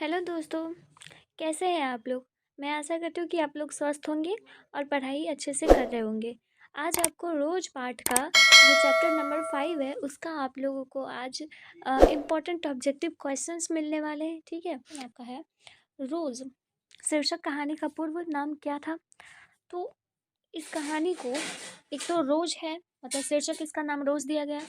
Hello दोस्तों, कैसे हैं आप लोग? मैं आशा करती हूँ कि आप लोग स्वस्थ होंगे और पढ़ाई अच्छे से कर रहे होंगे। आज आपको रोज़ पाठ का जो चैप्टर नंबर 5 है उसका आप लोगों को आज इम्पोर्टेंट ऑब्जेक्टिव क्वेश्चंस मिलने वाले हैं, ठीक है? आपका है रोज़। शीर्षक कहानी का पूर्व नाम क्या था? तो इस कहानी को एक तो रोज है, मतलब शीर्षक इसका नाम रोज दिया गया,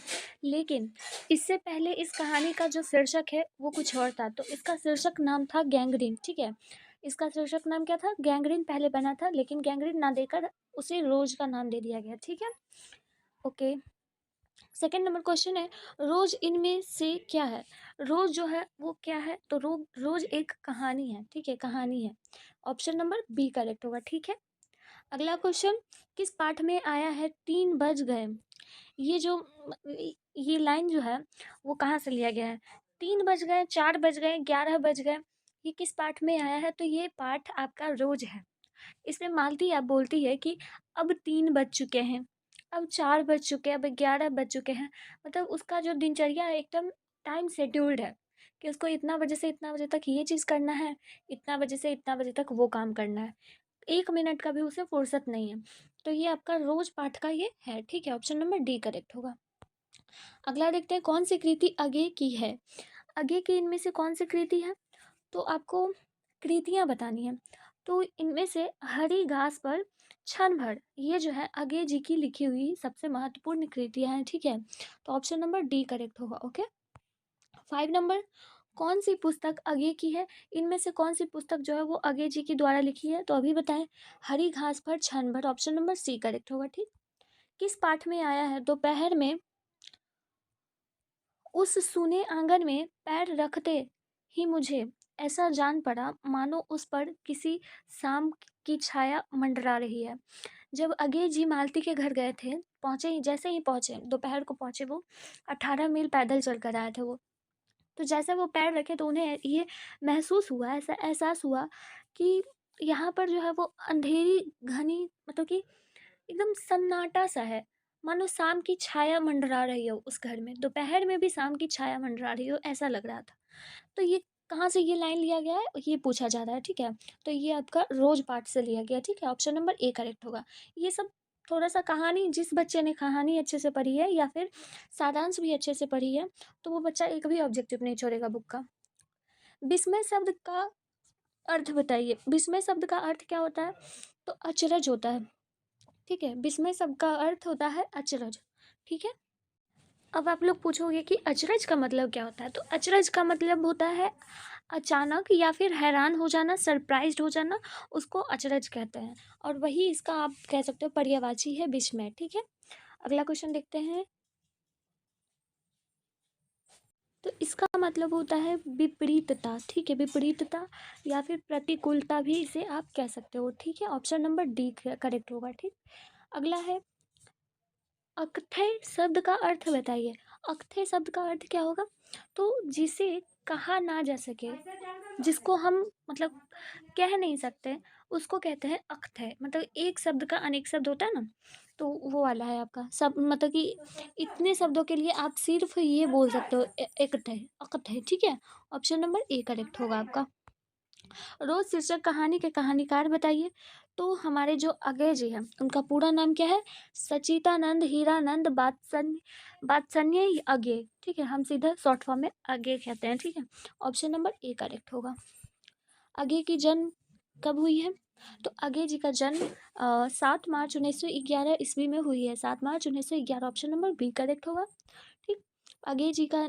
लेकिन इससे पहले इस कहानी का जो शीर्षक है वो कुछ और था। तो इसका शीर्षक नाम था गैंग्रीन, ठीक है। इसका शीर्षक नाम क्या था? गैंग्रीन पहले बना था, लेकिन गैंग्रीन ना देकर उसे रोज का नाम दे दिया गया, ठीक है। ओके। सेकेंड नंबर क्वेश्चन है, रोज इनमें से क्या है? रोज जो है वो क्या है? तो रोज एक कहानी है, ठीक है, कहानी है। ऑप्शन नंबर बी करेक्ट होगा, ठीक है। अगला क्वेश्चन, किस पाठ में आया है 3 बज गए? ये जो ये लाइन जो है वो कहाँ से लिया गया है? 3 बज गए, 4 बज गए, 11 बज गए, ये किस पाठ में आया है? तो ये पाठ आपका रोज है। इसमें मालती आप बोलती है कि अब 3 बज चुके हैं, अब 4 बज चुके हैं, अब 11 बज चुके हैं। मतलब उसका जो दिनचर्या है एकदम टाइम शेड्यूल्ड है कि उसको इतना बजे से इतना बजे तक ये चीज़ करना है, इतना बजे से इतना बजे तक वो काम करना है। 1 मिनट का भी उसे फुर्सत नहीं है। तो ये आपका रोज पाठ का ये है, ठीक है। ऑप्शन नंबर डी करेक्ट होगा। अगला देखते हैं, कौन सी कृति आगे की है? आगे की इनमें से कौन सी कृति है? तो आपको कृतियां बतानी है। तो इनमें से हरी घास पर क्षण भर, ये जो है अगे जी की लिखी हुई सबसे महत्वपूर्ण कृतियां हैं, ठीक है। तो ऑप्शन नंबर डी करेक्ट होगा। ओके। 5 नंबर, कौन सी पुस्तक अगे की है? इनमें से कौन सी पुस्तक जो है वो अगे जी के द्वारा लिखी है? तो अभी बताएं। हरी घास पर क्षण भर, ऑप्शन नंबर सी करेक्ट होगा, ठीक। किस पाठ में आया है, दोपहर में उस सूने आंगन में पैर रखते ही मुझे ऐसा जान पड़ा मानो उस पर किसी शाम की छाया मंडरा रही है। जब अगे जी मालती के घर गए थे, पहुंचे ही, जैसे ही पहुंचे, दोपहर को पहुंचे वो, 18 मील पैदल चल कर आए थे वो। तो जैसे वो पैर रखे तो उन्हें ये महसूस हुआ, ऐसा एहसास हुआ कि यहाँ पर जो है वो अंधेरी घनी, मतलब कि एकदम सन्नाटा सा है, मानो शाम की छाया मंडरा रही हो उस घर में, दोपहर में भी शाम की छाया मंडरा रही हो, ऐसा लग रहा था। तो ये कहाँ से ये लाइन लिया गया है, ये पूछा जा रहा है, ठीक है। तो ये आपका रोज पाठ से लिया गया, ठीक है। ऑप्शन नंबर ए करेक्ट होगा। ये सब थोड़ा सा कहानी, जिस बच्चे ने कहानी अच्छे से पढ़ी है या फिर सारांश भी अच्छे से पढ़ी है, तो वो बच्चा एक भी ऑब्जेक्टिव नहीं छोड़ेगा बुक का। विस्मय शब्द का अर्थ बताइए। विस्मय शब्द का अर्थ क्या होता है? तो अचरज होता है, ठीक है। विस्मय शब्द का अर्थ होता है अचरज, ठीक है। अब आप लोग पूछोगे कि अचरज का मतलब क्या होता है? तो अचरज का मतलब होता है अचानक या फिर हैरान हो जाना, सरप्राइज्ड हो जाना, उसको अचरज कहते हैं। और वही इसका आप कह सकते हो पर्यायवाची है विस्मय, ठीक है। अगला क्वेश्चन देखते हैं। तो इसका मतलब होता है विपरीतता, ठीक है, विपरीतता या फिर प्रतिकूलता भी इसे आप कह सकते हो, ठीक है। ऑप्शन नंबर डी करेक्ट होगा, ठीक। अगला है, अकथय शब्द का अर्थ बताइए। अकथय शब्द का अर्थ क्या होगा? तो जिसे कहा ना जा सके, जिसको हम मतलब कह नहीं सकते, उसको कहते हैं अकथय। मतलब एक शब्द का अनेक शब्द होता है ना, तो वो वाला है आपका सब, मतलब कि इतने शब्दों के लिए आप सिर्फ ये बोल सकते हो एकथय, अकथय, ठीक है। ऑप्शन नंबर ए करेक्ट होगा आपका। रोज शीर्षक कहानी के कहानीकार बताइए। तो हमारे जो अगय जी हैं उनका पूरा नाम क्या है? सचितानंद हीरानंद बात्सन्य अगय, ठीक है। हम सीधा शॉर्ट फॉर्म में अगय कहते हैं, ठीक है। ऑप्शन नंबर ए करेक्ट होगा। अगय की जन्म कब हुई है? तो अगय जी का जन्म 7 मार्च 1911 ईस्वी में हुई है, 7 मार्च 1911, ऑप्शन नंबर बी करेक्ट होगा, ठीक। अगय जी का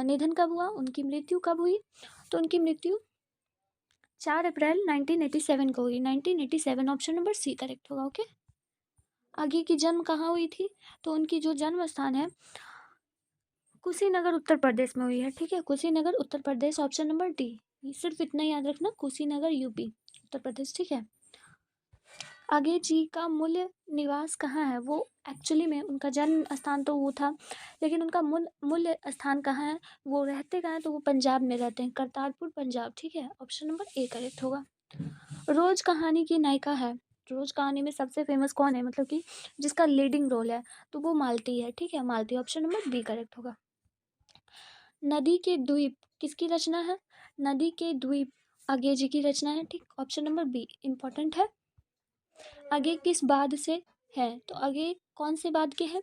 निधन कब हुआ, उनकी मृत्यु कब हुई? तो उनकी मृत्यु 4 अप्रैल 1987 को हुई, 1987, ऑप्शन नंबर सी करेक्ट होगा। ओके। आगे की जन्म कहाँ हुई थी? तो उनकी जो जन्म स्थान है कुशीनगर उत्तर प्रदेश में हुई है, ठीक है। Kushinagar Uttar Pradesh, option number D. सिर्फ इतना याद रखना, कुशीनगर यूपी उत्तर प्रदेश, ठीक है। आगे जी का मूल निवास कहाँ है? वो एक्चुअली में उनका जन्म स्थान तो वो था, लेकिन उनका मूल स्थान कहाँ है, वो रहते कहाँ है? तो वो पंजाब में रहते हैं, करतारपुर पंजाब, ठीक है। ऑप्शन नंबर ए करेक्ट होगा। रोज कहानी की नायिका है, रोज कहानी में सबसे फेमस कौन है, मतलब कि जिसका लीडिंग रोल है, तो वो मालती है, ठीक है, मालती, ऑप्शन नंबर बी करेक्ट होगा। नदी के द्वीप किसकी रचना है? नदी के द्वीप अगेय जी की रचना है, ठीक। ऑप्शन नंबर बी इम्पॉर्टेंट है। अगेय किस बाद से है, तो अगेय कौन से बाद के हैं,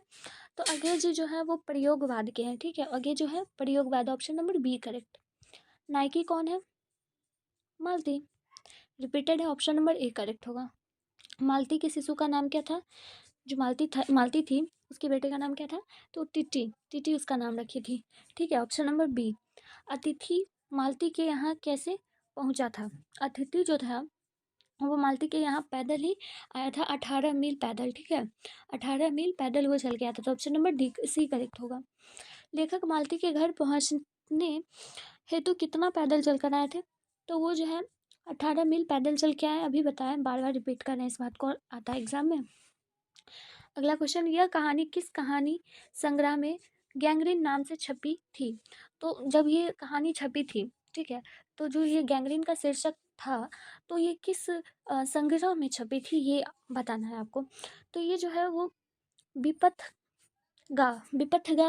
तो अगेय जी जो है वो प्रयोगवाद के हैं, ठीक है। अगेय जो है प्रयोगवाद, ऑप्शन नंबर बी करेक्ट। नाइकी कौन है, मालती, रिपीटेड है, ऑप्शन नंबर ए करेक्ट होगा। मालती के शिशु का नाम क्या था, जो मालती थी उसके बेटे का नाम क्या था, तो टीटी, टीटी उसका नाम रखी थी, ठीक है। Option number B. अतिथि मालती के यहाँ कैसे पहुंचा था, अतिथि जो था वो मालती के यहाँ पैदल ही आया था, 18 मील पैदल, ठीक है। 18 मील पैदल वो चल के आया था, तो option number D C correct होगा। लेखक मालती के घर पहुँचने हेतु कितना पैदल चल कर आए थे, तो वो जो है 18 मील पैदल चल के आए, अभी बताएं, बार बार रिपीट कर रहे हैं, इस बात को आता है एग्जाम में। अगला क्वेश्चन, यह कहानी किस कहानी संग्रह में गैंग्रीन नाम से छपी थी, तो जब ये कहानी छपी थी, ठीक है, तो जो ये गैंग्रीन का शीर्षक था, तो ये किस संग्रह में छपी थी, ये बताना है आपको। तो ये जो है वो विपथगा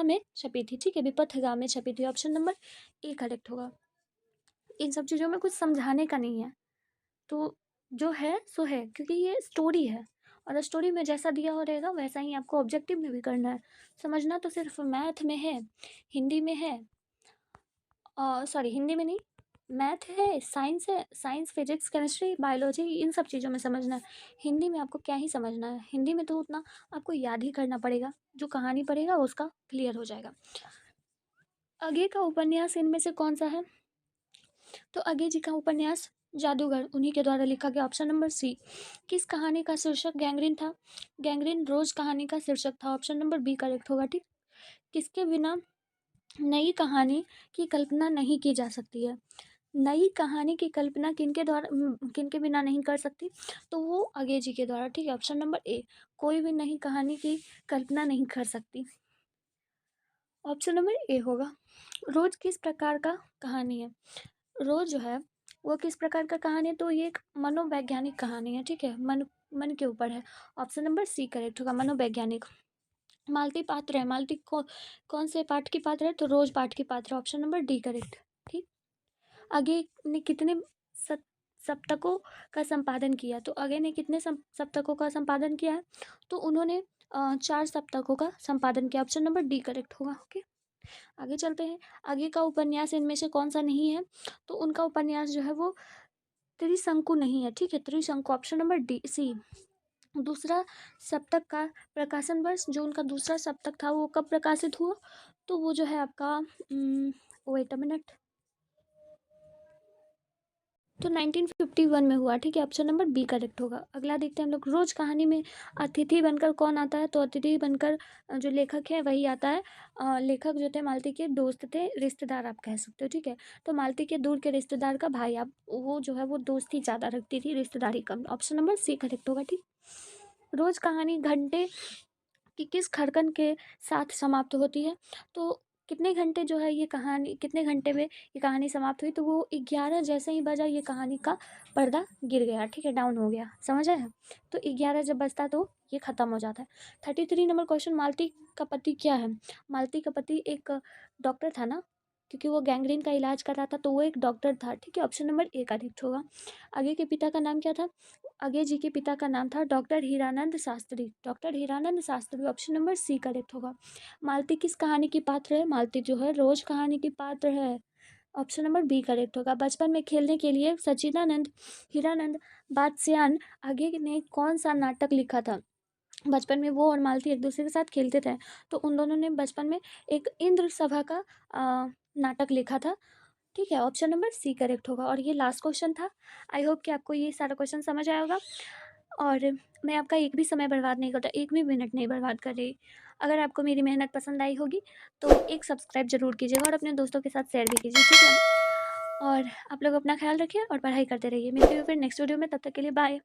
में छपी थी, ठीक है, विपथगा में छपी थी, ऑप्शन नंबर ए करेक्ट होगा। इन सब चीज़ों में कुछ समझाने का नहीं है, तो जो है सो है, क्योंकि ये स्टोरी है, और स्टोरी में जैसा दिया हो रहेगा वैसा ही आपको ऑब्जेक्टिव में भी करना है। समझना तो सिर्फ मैथ में है, हिंदी में है, सॉरी हिंदी में नहीं, मैथ है, साइंस है, साइंस फिजिक्स केमिस्ट्री बायोलॉजी, इन सब चीज़ों में समझना है। हिंदी में आपको क्या ही समझना है, हिंदी में तो उतना आपको याद ही करना पड़ेगा, जो कहानी पढ़ेगा उसका क्लियर हो जाएगा। आगे का उपन्यास इनमें से कौन सा है, तो अगे जी का उपन्यास जादूगर उन्हीं के द्वारा लिखा गया, ऑप्शन नंबर सी। किस कहानी का शीर्षक गैंग्रीन था, गैंग्रीन रोज कहानी का शीर्षक था, ऑप्शन नंबर बी करेक्ट होगा, ठीक। किसके बिना नई कहानी की कल्पना नहीं की जा सकती है, नई कहानी की कल्पना किनके द्वारा किनके बिना नहीं कर सकती, तो वो अगे जी के द्वारा, ठीक है। ऑप्शन नंबर ए, कोई भी नई कहानी की कल्पना नहीं कर सकती, ऑप्शन नंबर ए होगा। रोज किस प्रकार का कहानी है, रोज जो है वो किस प्रकार का कहानी है, तो ये एक मनोवैज्ञानिक कहानी है, ठीक है, मन के ऊपर है, ऑप्शन नंबर सी करेक्ट होगा, मनोवैज्ञानिक। मालती पात्र है, मालती कौन से पाठ की पात्र है, तो रोज पाठ की पात्र, ऑप्शन नंबर डी करेक्ट, ठीक। आगे ने कितने सप्तकों का संपादन किया, तो आगे ने कितने सप्तकों का संपादन किया है, तो उन्होंने 4 सप्तकों का संपादन किया, ऑप्शन नंबर डी करेक्ट होगा, ओके। आगे चलते हैं, आगे का उपन्यास इनमें से कौन सा नहीं है, तो उनका उपन्यास जो है वो त्रिशंकु नहीं है, ठीक है, त्रिशंकु, ऑप्शन नंबर डी सी। दूसरा सप्तक का प्रकाशन वर्ष, जो उनका दूसरा सप्तक था वो कब प्रकाशित हुआ, तो वो जो है आपका वेट अ मिनट, तो 1951 में हुआ, ठीक है, ऑप्शन नंबर बी करेक्ट होगा। अगला देखते हैं हम लोग, रोज कहानी में अतिथि बनकर कौन आता है, तो अतिथि बनकर जो लेखक है वही आता है, लेखक जो थे मालती के दोस्त थे, रिश्तेदार आप कह सकते हो, ठीक है। तो मालती के दूर के रिश्तेदार का भाई, आप वो जो है वो दोस्ती ज़्यादा रखती थी, रिश्तेदारी कम, ऑप्शन नंबर सी करेक्ट होगा, ठीक। रोज कहानी घंटे कि किस खड़कन के साथ समाप्त होती है, तो कितने घंटे जो है ये कहानी, कितने घंटे में ये कहानी समाप्त हुई, तो वो 11 जैसे ही बजा ये कहानी का पर्दा गिर गया, ठीक है, डाउन हो गया, समझ आया। तो 11 जब बजता तो ये ख़त्म हो जाता है। 33 नंबर क्वेश्चन, मालती का पति क्या है, मालती का पति एक डॉक्टर था ना, क्योंकि वो गैंग्रीन का इलाज कर रहा था, तो वो एक डॉक्टर था, ठीक है, ऑप्शन नंबर ए करेक्ट होगा। आगे के पिता का नाम क्या था, आगे जी के पिता का नाम था doctor Hiranand Shastri, doctor Hiranand Shastri, option number C correct होगा। मालती किस कहानी की पात्र है, मालती जो है रोज कहानी की पात्र है, ऑप्शन नंबर बी करेक्ट होगा। बचपन में खेलने के लिए सच्चिदानंद हीरानंद बादशान आगे ने कौन सा नाटक लिखा था, बचपन में वो और मालती एक दूसरे के साथ खेलते थे, तो उन दोनों ने बचपन में एक इंद्र सभा का नाटक लिखा था, ठीक है, ऑप्शन नंबर सी करेक्ट होगा। और ये लास्ट क्वेश्चन था। आई होप कि आपको ये सारा क्वेश्चन समझ आया होगा, और मैं आपका एक भी समय बर्बाद नहीं करता, एक भी मिनट नहीं बर्बाद कर रही। अगर आपको मेरी मेहनत पसंद आई होगी तो एक सब्सक्राइब जरूर कीजिएगा, और अपने दोस्तों के साथ शेयर भी कीजिए, ठीक है। और आप लोग अपना ख्याल रखिए और पढ़ाई करते रहिए, मिलते हुए फिर नेक्स्ट वीडियो में, तब तक के लिए बाय।